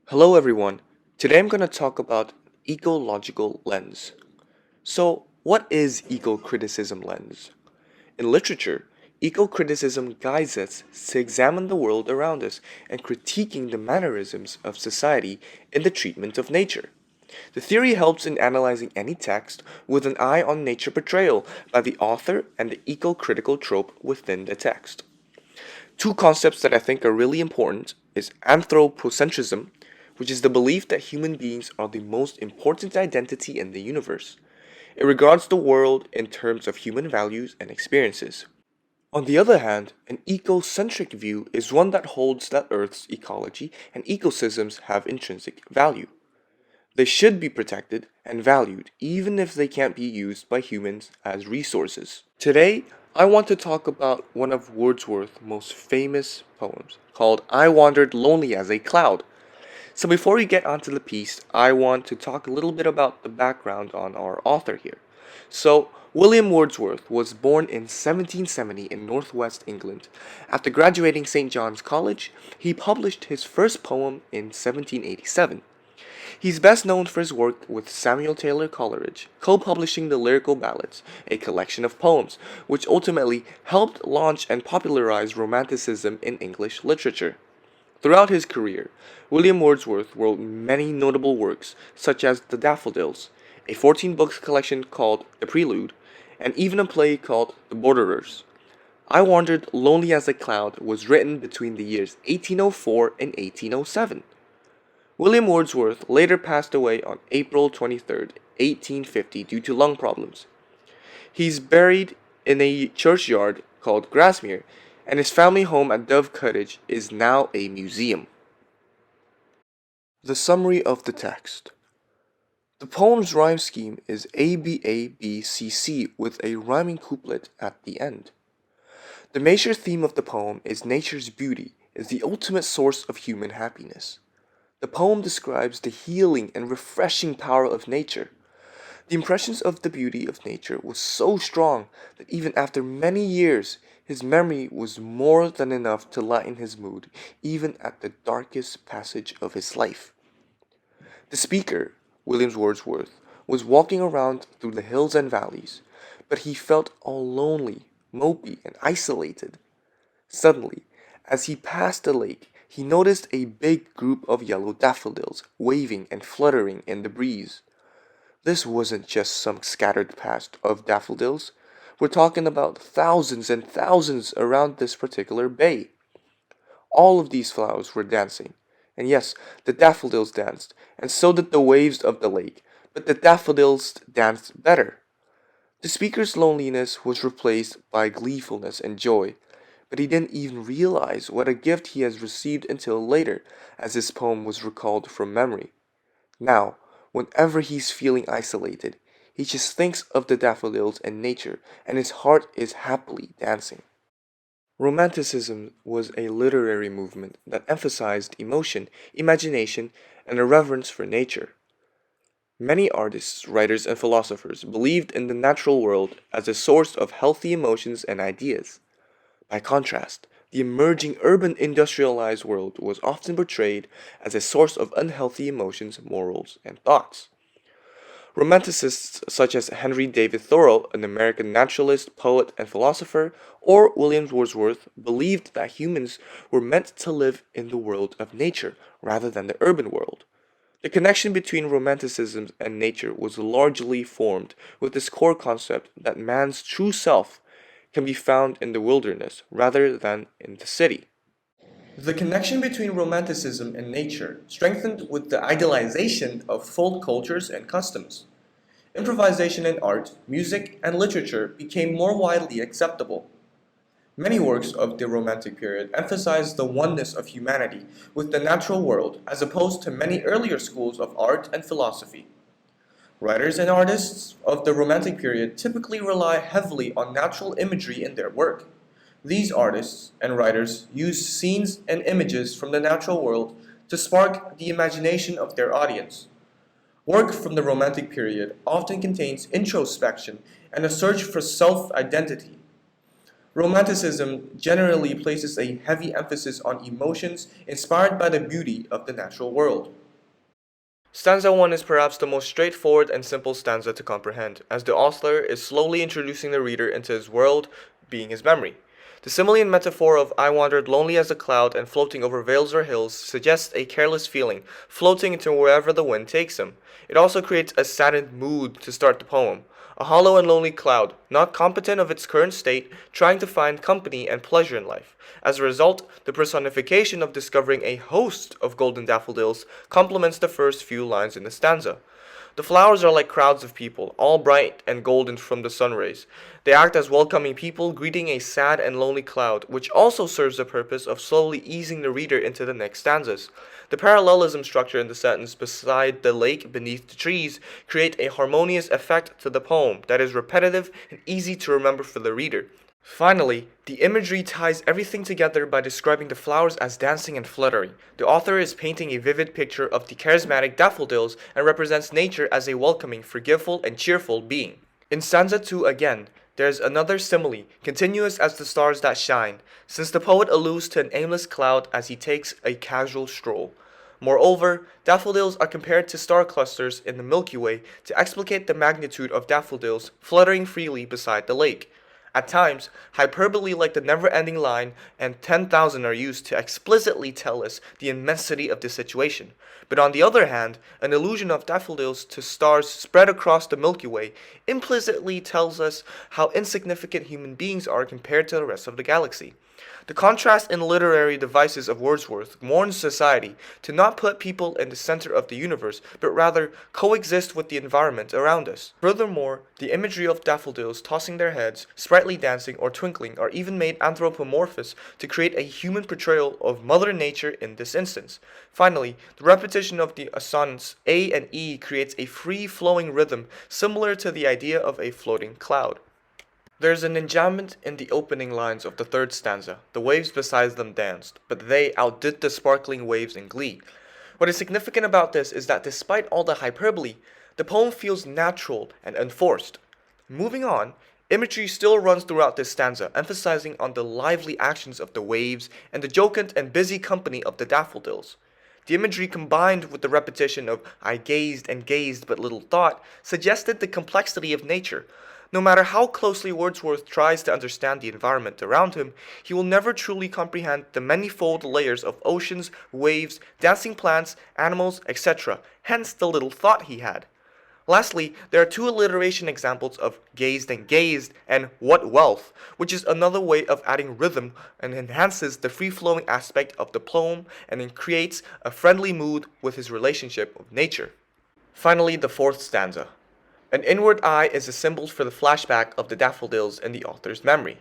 Hello everyone. Today I'm going to talk about ecological lens. So, what is eco-criticism lens? In literature, eco-criticism guides us to examine the world around us and critiquing the mannerisms of society in the treatment of nature. The theory helps in analyzing any text with an eye on nature portrayal by the author and the eco-critical trope within the text. Two concepts that I think are really important is anthropocentrism, which is the belief that human beings are the most important identity in the universe. It regards the world in terms of human values and experiences. On the other hand, an ecocentric view is one that holds that Earth's ecology and ecosystems have intrinsic value. They should be protected and valued even if they can't be used by humans as resources. Today, I want to talk about one of Wordsworth's most famous poems called I Wandered Lonely as a Cloud. So before we get onto the piece, I want to talk a little bit about the background on our author here. So, William Wordsworth was born in 1770 in northwest England. After graduating St. John's College, he published his first poem in 1787. He's best known for his work with Samuel Taylor Coleridge, co-publishing the Lyrical Ballads, a collection of poems, which ultimately helped launch and popularize Romanticism in English literature. Throughout his career, William Wordsworth wrote many notable works, such as The Daffodils, a 14-book collection called The Prelude, and even a play called The Borderers. I Wandered Lonely as a Cloud was written between the years 1804 and 1807. William Wordsworth later passed away on April 23, 1850 due to lung problems. He's buried in a churchyard called Grasmere, and his family home at Dove Cottage is now a museum. The summary of the text. The poem's rhyme scheme is ABABCC with a rhyming couplet at the end. The major theme of the poem is nature's beauty is the ultimate source of human happiness. The poem describes the healing and refreshing power of nature. The impressions of the beauty of nature was so strong that even after many years, his memory was more than enough to lighten his mood, even at the darkest passage of his life. The speaker, William Wordsworth, was walking around through the hills and valleys, but he felt all lonely, mopey, and isolated. Suddenly, as he passed the lake, he noticed a big group of yellow daffodils waving and fluttering in the breeze. This wasn't just some scattered patch of daffodils. We're talking about thousands and thousands around this particular bay. All of these flowers were dancing. And yes, the daffodils danced, and so did the waves of the lake, but the daffodils danced better. The speaker's loneliness was replaced by gleefulness and joy, but he didn't even realize what a gift he has received until later, as his poem was recalled from memory. Now, whenever he's feeling isolated, he just thinks of the daffodils and nature, and his heart is happily dancing. Romanticism was a literary movement that emphasized emotion, imagination, and a reverence for nature. Many artists, writers, and philosophers believed in the natural world as a source of healthy emotions and ideas. By contrast, the emerging urban industrialized world was often portrayed as a source of unhealthy emotions, morals, and thoughts. Romanticists such as Henry David Thoreau, an American naturalist, poet, and philosopher, or William Wordsworth believed that humans were meant to live in the world of nature rather than the urban world. The connection between Romanticism and nature was largely formed with this core concept that man's true self can be found in the wilderness rather than in the city. The connection between Romanticism and nature strengthened with the idealization of folk cultures and customs. Improvisation in art, music, and literature became more widely acceptable. Many works of the Romantic period emphasized the oneness of humanity with the natural world as opposed to many earlier schools of art and philosophy. Writers and artists of the Romantic period typically rely heavily on natural imagery in their work. These artists and writers use scenes and images from the natural world to spark the imagination of their audience. Work from the Romantic period often contains introspection and a search for self-identity. Romanticism generally places a heavy emphasis on emotions inspired by the beauty of the natural world. Stanza 1 is perhaps the most straightforward and simple stanza to comprehend, as the author is slowly introducing the reader into his world, being his memory. The Similean metaphor of I wandered lonely as a cloud and floating over vales or hills suggests a careless feeling, floating into wherever the wind takes him. It also creates a saddened mood to start the poem. A hollow and lonely cloud, not competent of its current state, trying to find company and pleasure in life. As a result, the personification of discovering a host of golden daffodils complements the first few lines in the stanza. The flowers are like crowds of people, all bright and golden from the sun rays. They act as welcoming people greeting a sad and lonely cloud, which also serves the purpose of slowly easing the reader into the next stanzas. The parallelism structure in the sentence beside the lake beneath the trees create a harmonious effect to the poem that is repetitive and easy to remember for the reader. Finally, the imagery ties everything together by describing the flowers as dancing and fluttering. The author is painting a vivid picture of the charismatic daffodils and represents nature as a welcoming, forgiveful, and cheerful being. In stanza 2 again, there is another simile, continuous as the stars that shine, since the poet alludes to an aimless cloud as he takes a casual stroll. Moreover, daffodils are compared to star clusters in the Milky Way to explicate the magnitude of daffodils fluttering freely beside the lake. At times, hyperbole like the never-ending line and 10,000 are used to explicitly tell us the immensity of the situation. But on the other hand, an allusion of daffodils to stars spread across the Milky Way implicitly tells us how insignificant human beings are compared to the rest of the galaxy. The contrast in literary devices of Wordsworth warns society to not put people in the center of the universe, but rather coexist with the environment around us. Furthermore, the imagery of daffodils tossing their heads, sprightly dancing, or twinkling are even made anthropomorphous to create a human portrayal of Mother Nature in this instance. Finally, the repetition of the assonance A and E creates a free-flowing rhythm similar to the idea of a floating cloud. There is an enjambment in the opening lines of the third stanza. The waves beside them danced, but they outdid the sparkling waves in glee. What is significant about this is that despite all the hyperbole, the poem feels natural and unforced. Moving on, imagery still runs throughout this stanza, emphasizing on the lively actions of the waves and the jocund and busy company of the daffodils. The imagery combined with the repetition of I gazed and gazed but little thought suggested the complexity of nature. No matter how closely Wordsworth tries to understand the environment around him, he will never truly comprehend the manifold layers of oceans, waves, dancing plants, animals, etc., hence the little thought he had. Lastly, there are two alliteration examples of gazed and what wealth, which is another way of adding rhythm and enhances the free-flowing aspect of the poem and it creates a friendly mood with his relationship with nature. Finally, the fourth stanza. An inward eye is a symbol for the flashback of the daffodils in the author's memory.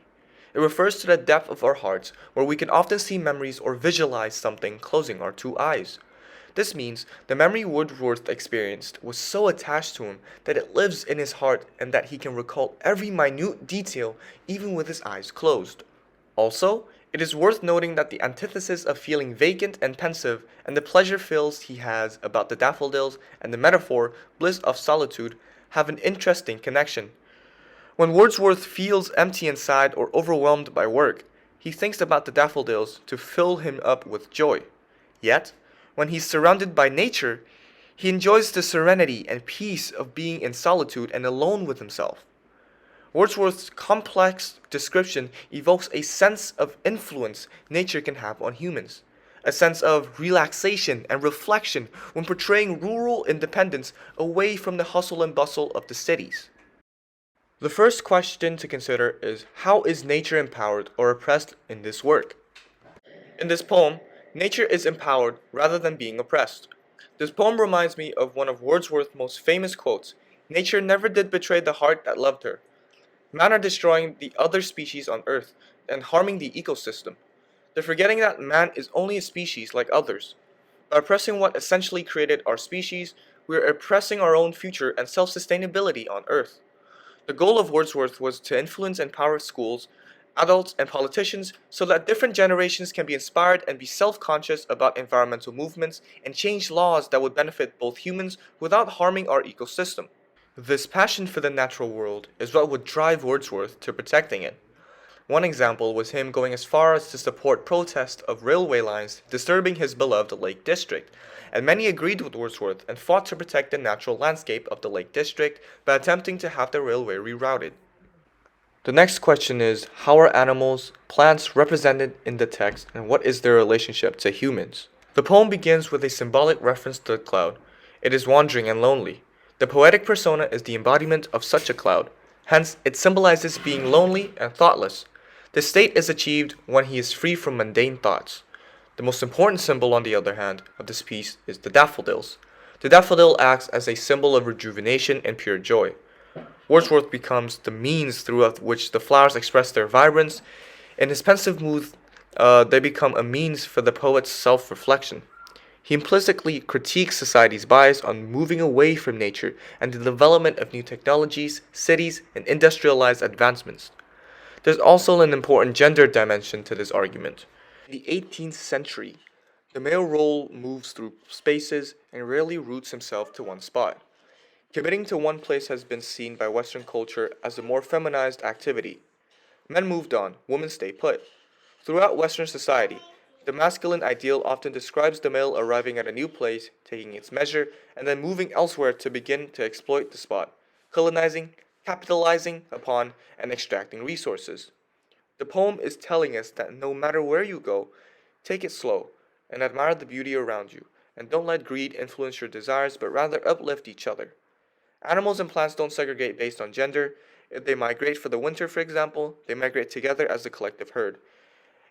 It refers to the depth of our hearts, where we can often see memories or visualize something closing our two eyes. This means the memory Wordsworth experienced was so attached to him that it lives in his heart and that he can recall every minute detail even with his eyes closed. Also, it is worth noting that the antithesis of feeling vacant and pensive and the pleasure feels he has about the daffodils and the metaphor bliss of solitude have an interesting connection. When Wordsworth feels empty inside or overwhelmed by work, he thinks about the daffodils to fill him up with joy. Yet, when he's surrounded by nature, he enjoys the serenity and peace of being in solitude and alone with himself. Wordsworth's complex description evokes a sense of influence nature can have on humans, a sense of relaxation and reflection when portraying rural independence away from the hustle and bustle of the cities. The first question to consider is how is nature empowered or oppressed in this work? In this poem, nature is empowered rather than being oppressed. This poem reminds me of one of Wordsworth's most famous quotes, "Nature never did betray the heart that loved her." Man are destroying the other species on Earth and harming the ecosystem. They're forgetting that man is only a species like others. By oppressing what essentially created our species, we are oppressing our own future and self-sustainability on Earth. The goal of Wordsworth was to influence and empower schools, adults, and politicians so that different generations can be inspired and be self-conscious about environmental movements and change laws that would benefit both humans without harming our ecosystem. This passion for the natural world is what would drive Wordsworth to protecting it. One example was him going as far as to support protest of railway lines disturbing his beloved Lake District, and many agreed with Wordsworth and fought to protect the natural landscape of the Lake District by attempting to have the railway rerouted. The next question is, how are animals, plants represented in the text, and what is their relationship to humans? The poem begins with a symbolic reference to the cloud. It is wandering and lonely. The poetic persona is the embodiment of such a cloud. Hence, it symbolizes being lonely and thoughtless. This state is achieved when he is free from mundane thoughts. The most important symbol, on the other hand, of this piece is the daffodils. The daffodil acts as a symbol of rejuvenation and pure joy. Wordsworth becomes the means through which the flowers express their vibrance. In his pensive mood, they become a means for the poet's self-reflection. He implicitly critiques society's bias on moving away from nature and the development of new technologies, cities, and industrialized advancements. There's also an important gender dimension to this argument. In the 18th century, the male role moves through spaces and rarely roots himself to one spot. Committing to one place has been seen by Western culture as a more feminized activity. Men moved on, women stay put. Throughout Western society, the masculine ideal often describes the male arriving at a new place, taking its measure, and then moving elsewhere to begin to exploit the spot, colonizing, capitalizing upon, and extracting resources. The poem is telling us that no matter where you go, take it slow and admire the beauty around you, and don't let greed influence your desires, but rather uplift each other. Animals and plants don't segregate based on gender. If they migrate for the winter, for example, they migrate together as a collective herd.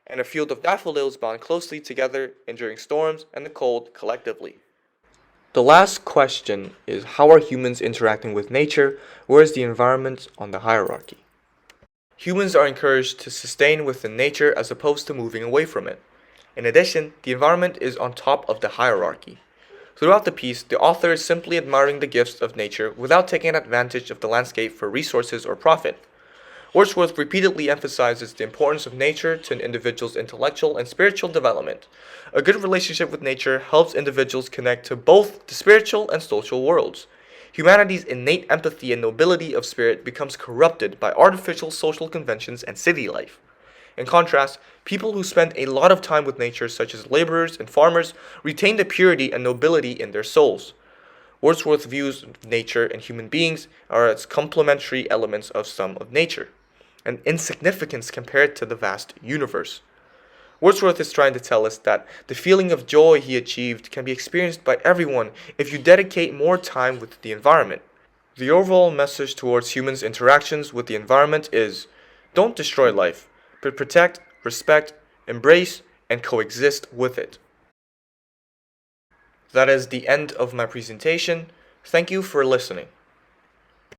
And a field of daffodils bond closely together enduring storms and the cold collectively. The last question is, how are humans interacting with nature? Where is the environment on the hierarchy? Humans are encouraged to sustain within nature as opposed to moving away from it. In addition, the environment is on top of the hierarchy. Throughout the piece, the author is simply admiring the gifts of nature without taking advantage of the landscape for resources or profit. Wordsworth repeatedly emphasizes the importance of nature to an individual's intellectual and spiritual development. A good relationship with nature helps individuals connect to both the spiritual and social worlds. Humanity's innate empathy and nobility of spirit becomes corrupted by artificial social conventions and city life. In contrast, people who spend a lot of time with nature, such as laborers and farmers, retain the purity and nobility in their souls. Wordsworth views nature and human beings are as complementary elements of some of nature, an insignificance compared to the vast universe. Wordsworth is trying to tell us that the feeling of joy he achieved can be experienced by everyone if you dedicate more time with the environment. The overall message towards humans' interactions with the environment is, don't destroy life, but protect, respect, embrace, and coexist with it. That is the end of my presentation. Thank you for listening.